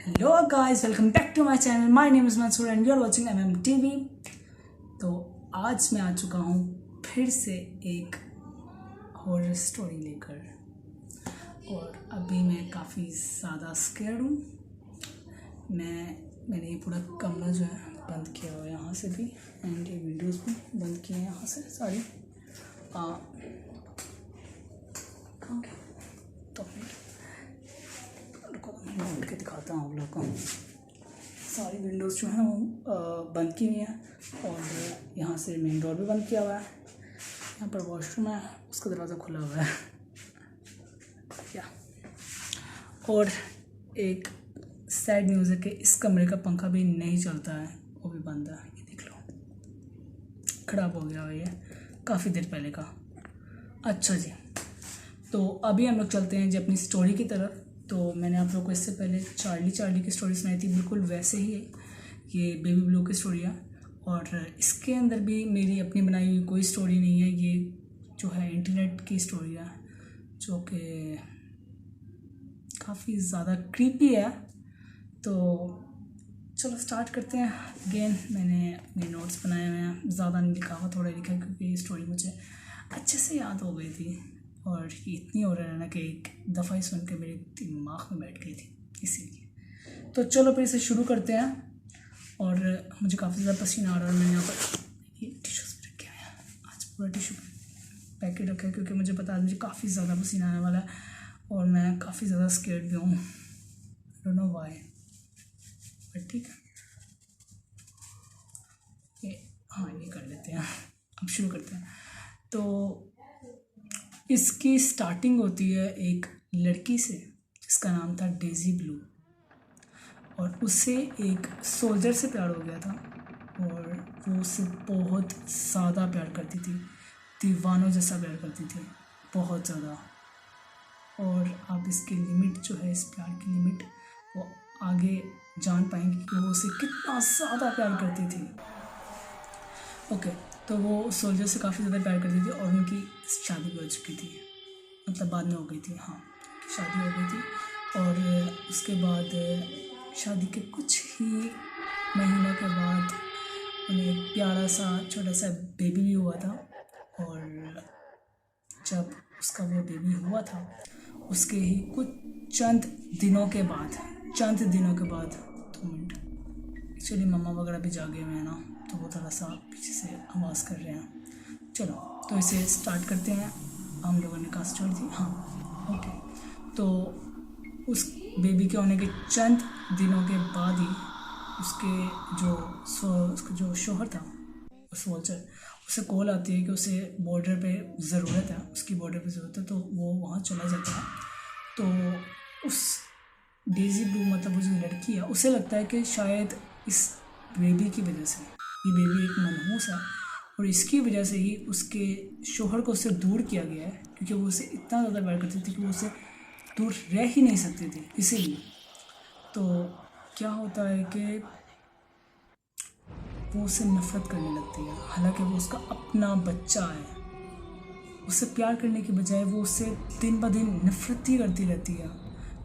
Hello guys, welcome back to my channel. My name is Mansoor and you are watching TV. तो आज मैं आ चुका हूँ फिर से एक हॉरर स्टोरी लेकर, और अभी मैं काफ़ी ज़्यादा स्कैर्ड हूँ। मैंने ये पूरा कमरा जो है बंद किया हुआ है यहाँ से भी, एंड ये विंडोज़ भी बंद किए हैं यहाँ से सारी। तो मैं उठ के दिखाता हूँ आप लोग को। सारी विंडोज़ जो हैं वो बंद की हुई हैं, और यहाँ से मेन डोर भी बंद किया हुआ है। यहाँ पर वॉशरूम है, उसका दरवाज़ा खुला हुआ है या और एक सैड न्यूज़ है कि इस कमरे का पंखा भी नहीं चलता है, वो भी बंद है। ये देख लो, ख़राब हो गया है ये काफ़ी देर पहले का। अच्छा जी, तो अभी हम लोग चलते हैं जी अपनी स्टोरी की तरफ। तो मैंने आप लोगों को इससे पहले चार्ली की स्टोरी सुनाई थी, बिल्कुल वैसे ही है ये बेबी ब्लू की स्टोरी है। और इसके अंदर भी मेरी अपनी बनाई हुई कोई स्टोरी नहीं है, ये जो है इंटरनेट की स्टोरी है, जो कि काफ़ी ज़्यादा क्रीपी है। तो चलो स्टार्ट करते हैं। अगेन मैंने अपने नोट्स बनाए हुए हैं, ज़्यादा नहीं लिखा हुआ, थोड़ा लिखा है क्योंकि ये स्टोरी मुझे अच्छे से याद हो गई थी, और ये इतनी हो रहा है ना कि एक दफ़ा ही सुन के मेरे दिमाग में बैठ गई थी, इसीलिए। तो चलो फिर इसे शुरू करते हैं। और मुझे काफ़ी ज़्यादा पसीना आ रहा है। मैंने यहाँ पर ये टिश्यूज़ भी रखे हुए हैं, आज पूरा टिश्यू पैकेट रखा है क्योंकि मुझे पता है मुझे काफ़ी ज़्यादा पसीना आने वाला है, और मैं काफ़ी ज़्यादा स्केर्ड भी हूँ। I don't know why, but ठीक है, ये कर लेते हैं। अब शुरू करते हैं। तो इसकी स्टार्टिंग होती है एक लड़की से जिसका नाम था डेज़ी ब्लू, और उससे एक सोल्जर से प्यार हो गया था, और वो उससे बहुत ज़्यादा प्यार करती थी, दीवानों जैसा प्यार करती थी, बहुत ज़्यादा। और आप इसकी लिमिट जो है, इस प्यार की लिमिट, वो आगे जान पाएंगे कि वो उसे कितना ज़्यादा प्यार करती थी। ओके, तो वो सोल्जर से काफ़ी ज़्यादा प्यार करती थी, और उनकी शादी भी हो चुकी थी, मतलब बाद में हो गई थी। हाँ, शादी हो गई थी, और उसके बाद शादी के कुछ ही महीनों के बाद उन्हें एक प्यारा सा छोटा सा बेबी भी हुआ था। और जब उसका वो बेबी हुआ था, उसके ही कुछ चंद दिनों के बाद 2 मिनट, एक्चुअली मम्मा वगैरह भी जागे हुए हैं ना, तो वो थोड़ा सा पीछे से आवाज़ कर रहे हैं। चलो तो इसे स्टार्ट करते हैं। हम लोगों ने कहाँ से छोड़ी थी? हाँ, ओके। तो उस बेबी के होने के चंद दिनों के बाद ही उसका जो शोहर था, सोल्जर, उसे कॉल आती है कि उसे बॉर्डर पे ज़रूरत है, उसकी बॉर्डर पे ज़रूरत है, तो वो वहाँ चला जाता है। तो उस डेज़ी ब्लू, मतलब वो जो लड़की है, उसे लगता है कि शायद इस बेबी की वजह से, ये बेबी एक मनहूस है, और इसकी वजह से ही उसके शोहर को उससे दूर किया गया है, क्योंकि वो उसे इतना ज़्यादा प्यार करती थी कि वो उसे दूर रह ही नहीं सकती थी, इसीलिए। तो क्या होता है कि वो उससे नफ़रत करने लगती है, हालांकि वो उसका अपना बच्चा है। उससे प्यार करने की बजाय वो उससे दिन ब दिन नफ़रत ही करती रहती है।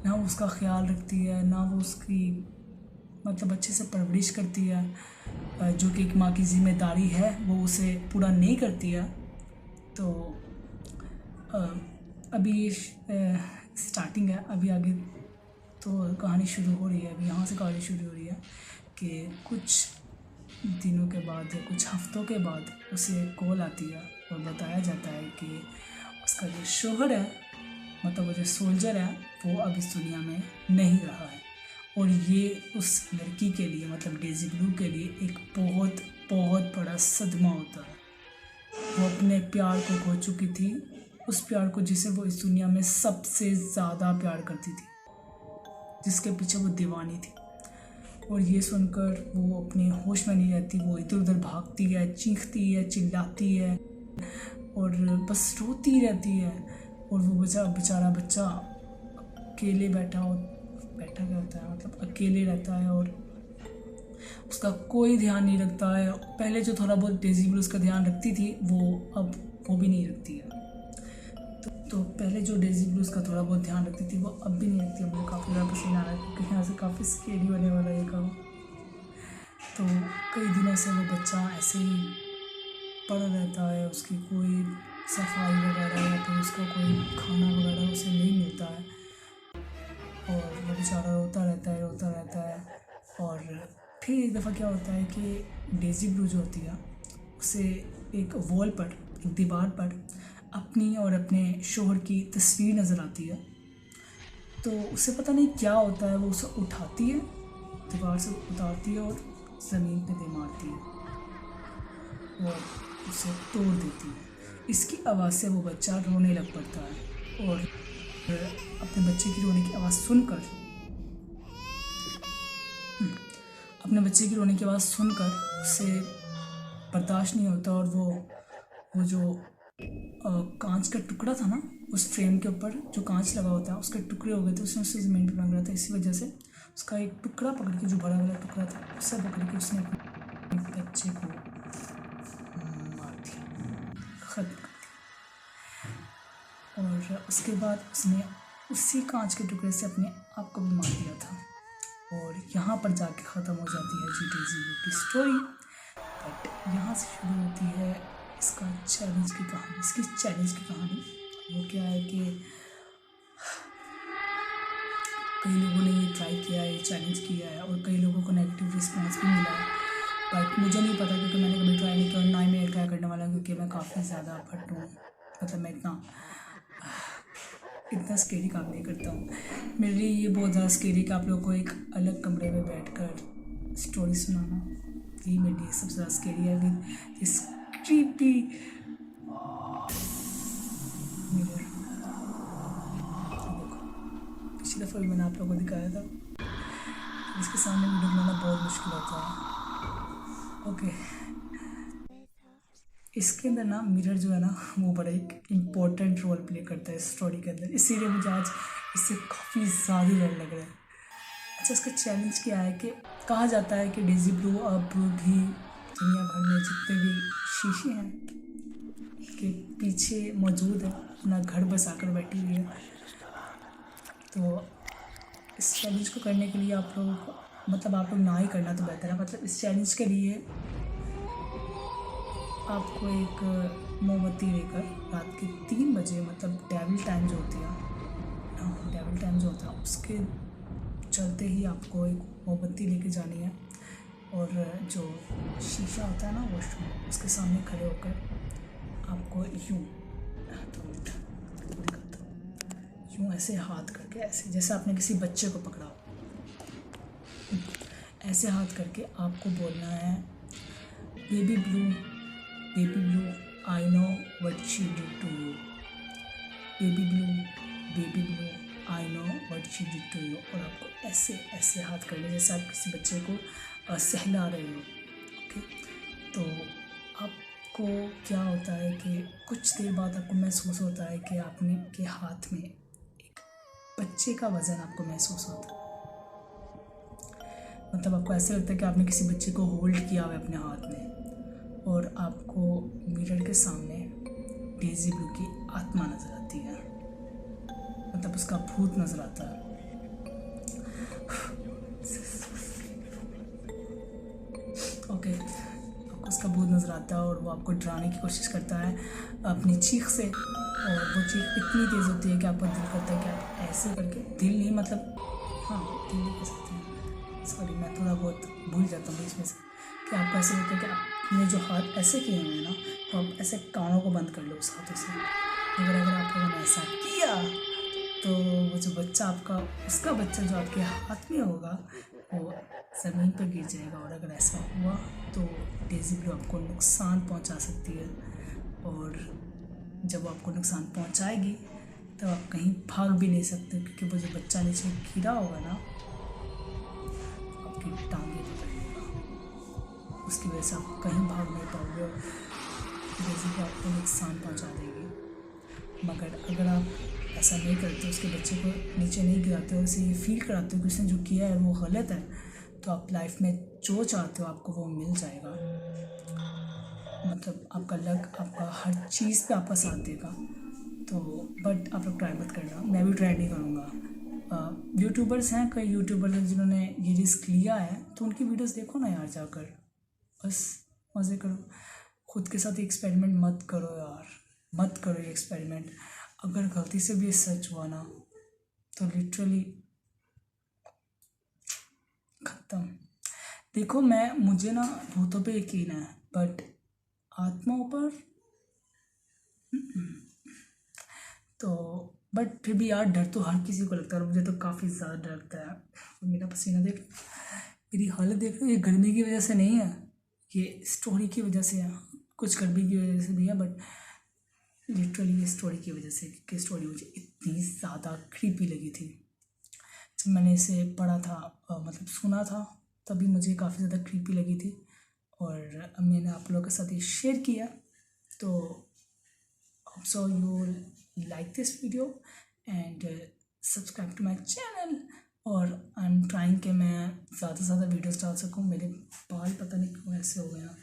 ना वो उसका ख्याल रखती है, ना वो उसकी मतलब अच्छे से परवरिश करती है, जो कि एक माँ की ज़िम्मेदारी है, वो उसे पूरा नहीं करती है। तो अभी ये स्टार्टिंग है, अभी आगे तो कहानी शुरू हो रही है। अभी यहाँ से कहानी शुरू हो रही है कि कुछ दिनों के बाद या कुछ हफ्तों के बाद उसे कॉल आती है, और बताया जाता है कि उसका जो शोहर है, मतलब वो जो सोल्जर है, वो अब इस दुनिया में नहीं रहा है। और ये उस लड़की के लिए, मतलब डेज़ी ब्लू के लिए, एक बहुत बहुत बड़ा सदमा होता है। वो अपने प्यार को खो चुकी थी, उस प्यार को जिसे वो इस दुनिया में सबसे ज़्यादा प्यार करती थी, जिसके पीछे वो दीवानी थी। और ये सुनकर वो अपने होश में नहीं रहती, वो इधर उधर भागती है, चीखती है, चिल्लाती है, और बस रोती रहती है। और वो बेचारा बच्चा अकेले बैठा क्या होता है, मतलब अकेले रहता है, और उसका कोई ध्यान नहीं रखता है। पहले जो थोड़ा बहुत डेज़ी ब्लू उसका ध्यान रखती थी, वो अब वो भी नहीं रखती है। तो पहले जो डेज़ी ब्लूज़ का थोड़ा बहुत ध्यान रखती थी वो अब भी नहीं रखती। मुझे काफ़ी ज़्यादा पसीना आ रहा है क्योंकि यहाँ से काफ़ी स्केरी होने वाला है ये काम। तो कई दिनों से वो बच्चा ऐसे ही पड़ा रहता है, उसकी कोई सफाई वगैरह या फिर उसका कोई खाना वगैरह उसे नहीं मिलता है और वो बेचारा रोता रहता है। और फिर एक दफ़ा क्या होता है कि डेज़ी ब्लू जो होती है उसे एक वॉल पर, एक दीवार पर अपनी और अपने शोहर की तस्वीर नज़र आती है। तो उसे पता नहीं क्या होता है, वो उसे उठाती है, दीवार से उतारती है और ज़मीन पे दे मारती है और उसे तोड़ देती है। इसकी आवाज़ से वो बच्चा रोने लग पड़ता है और अपने बच्चे की रोने की आवाज़ सुनकर उसे बर्दाश्त नहीं होता और वो जो कांच का टुकड़ा था ना, उस फ्रेम के ऊपर जो कांच लगा होता है उसके टुकड़े हो गए थे, उससे ज़मीन पर लग रहा था। इसी वजह से उसका एक टुकड़ा पकड़ के, जो बड़ा वाला टुकड़ा था उससे पकड़ के उसने अपने बच्चे को मार दिया, ख़त्म कर दिया। और उसके बाद उसने उसी कांच के टुकड़े से अपने आप को भी मार दिया था। और यहाँ पर जाके ख़त्म हो जाती है डेज़ी ब्लू की स्टोरी। बट यहाँ से शुरू होती है इसका चैलेंज की कहानी। इसकी चैलेंज की कहानी वो क्या है कि कई लोगों ने ये ट्राई किया है, ये चैलेंज किया है और कई लोगों को नेगेटिव रिस्पॉन्स भी मिला है। बट मुझे नहीं पता क्योंकि मैंने कभी ट्राई नहीं किया और ना ही मैं ट्राई करने वाला हूँ क्योंकि मैं काफ़ी ज़्यादा फट हूँ। मतलब मैं इतना स्केरी काम नहीं करता हूँ। मेरे लिए ये बहुत ज़्यादा स्केरी कि आप लोगों को एक अलग कमरे में बैठकर स्टोरी सुनाना, यही मेरे लिए सबसे ज़्यादा स्केरी है। With this creepy mirror. पिछली दफ़ा भी मैंने आप लोगों को दिखाया था, इसके सामने वीडियो बनाना बहुत मुश्किल होता है। ओके, इसके अंदर ना मिरर जो है ना वो बड़ा एक इम्पोर्टेंट रोल प्ले करता है स्टोरी के अंदर, इसीलिए मुझे आज इससे काफ़ी ज़्यादा डर लग रहा है। अच्छा, इसका चैलेंज क्या है कि कहा जाता है कि डेज़ी ब्लू अब भी दुनिया भर में जितने भी शीशे हैं के पीछे मौजूद है, अपना घर बसाकर बैठी हुई है। तो इस चैलेंज को करने के लिए आप लोगों को, मतलब आप लोग ना ही करना तो बेहतर है। मतलब इस चैलेंज के लिए आपको एक मोमबत्ती लेकर रात के 3 बजे, मतलब डेविल टाइम जो होती है, हाँ डेविल टाइम जो होता है उसके चलते ही आपको एक मोमबत्ती लेके जानी है और जो शीशा होता है ना वॉशरूम, उसके सामने खड़े होकर आपको यूँ ऐसे हाथ करके, ऐसे जैसे आपने किसी बच्चे को पकड़ा हो, ऐसे हाथ करके आपको बोलना है, baby blue I know what she did to you, baby blue I know what she did to you. और आपको ऐसे ऐसे हाथ करने जैसे आप किसी बच्चे को सहला रहे हो। ओके, तो आपको क्या होता है कि कुछ देर बाद आपको महसूस होता है कि आपने के हाथ में एक बच्चे का वज़न आपको महसूस होता है। मतलब आपको ऐसा लगता है कि आपने किसी बच्चे को होल्ड किया हुआ है अपने हाथ में और आपको मिरर के सामने डेज़ी ब्लू की आत्मा नज़र आती है, मतलब उसका भूत नज़र आता है। ओके, आपको उसका भूत नज़र आता है और वो आपको डराने की कोशिश करता है अपनी चीख से, और वो चीख इतनी तेज़ होती है कि आपको दिल करता है कि आप ऐसे करके, दिल नहीं मतलब हाँ दिल नहीं कह सकते हैं, सॉरी मैं थोड़ा बहुत भूल जाता हूँ इसमें से, कि आपको ऐसे लगता है कि आपने जो हाथ ऐसे किए हुए हैं ना, तो आप ऐसे कानों को बंद कर लो उस हाथों से। अगर आप लोगों ने ऐसा किया तो वो जो बच्चा आपका, उसका बच्चा जो आपके हाथ में होगा वो ज़मीन पर गिर जाएगा। और अगर ऐसा हुआ तो डेज़ी ब्लू आपको नुकसान पहुंचा सकती है, और जब वो आपको नुकसान पहुंचाएगी तब आप कहीं भाग भी नहीं सकते, क्योंकि वो जो बच्चा नीचे गिरा होगा ना आपकी टांगें पकड़ लेगा, उसकी वजह से आप कहीं भाग नहीं पाओगे और डेज़ी ब्लू आपको नुकसान पहुंचा देगी। मगर अगर आप ऐसा नहीं करते, उसके बच्चे को नीचे नहीं गिराते और उसे ये फील कराते हो कि उसने जो किया है वो गलत है, तो आप लाइफ में जो चाहते हो आपको वो मिल जाएगा। मतलब आपका लक आपका हर चीज़ पे आपका साथ देगा। तो बट आप लोग ट्राई मत करना, मैं भी ट्राई नहीं करूँगा। यूट्यूबर्स हैं, कई यूट्यूबर्स हैं जिन्होंने ये रिस्क लिया है, तो उनकी वीडियोस देखो ना यार जाकर, बस मज़े करो। खुद के साथ एक्सपेरिमेंट मत करो यार, मत करो ये एक्सपेरिमेंट। अगर गलती से भी सच हुआ ना तो लिटरली ख़त्म। देखो मुझे ना भूतों पे यकीन है, बट आत्माओं पर तो बट फिर भी यार डर तो हर किसी को लगता है, और मुझे तो काफ़ी ज़्यादा डर लगता है। मेरा पसीना देख, मेरी हालत देख रहे हो, ये गर्मी की वजह से नहीं है, ये स्टोरी की वजह से है। कुछ गर्मी की वजह से भी है, बट लिटरली ये स्टोरी की वजह से, कि स्टोरी मुझे इतनी ज़्यादा क्रीपी लगी थी। जब मैंने इसे पढ़ा था, मतलब सुना था, तभी मुझे काफ़ी ज़्यादा क्रीपी लगी थी, और अब मैंने आप लोगों के साथ ये शेयर किया। तो hope so you like this video and subscribe to my channel। और आई एम ट्राइंग कि मैं ज़्यादा से ज़्यादा वीडियोस डाल सकूँ। मेरे बाल पता नहीं क्यों ऐसे हो गए हैं।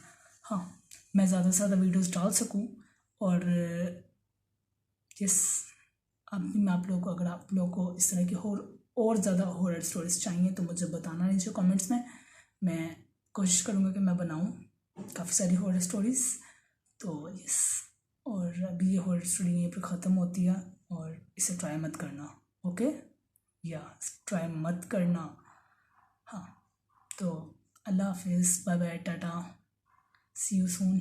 हाँ, मैं ज़्यादा से ज़्यादा वीडियोस डाल सकूँ। और यस, अब भी मैं आप लोगों को, अगर आप लोगों को इस तरह की और ज़्यादा हॉरर स्टोरीज चाहिए तो मुझे बताना नीचे कमेंट्स में। मैं कोशिश करूँगा कि मैं बनाऊँ काफ़ी सारी हॉरर स्टोरीज़। तो यस, और अभी ये हॉरर स्टोरी यहीं पर ख़त्म होती है, और इसे ट्राई मत करना, ओके? या ट्राई मत करना। हाँ, तो अल्लाह हाफिज़, bye bye, tata, see you soon.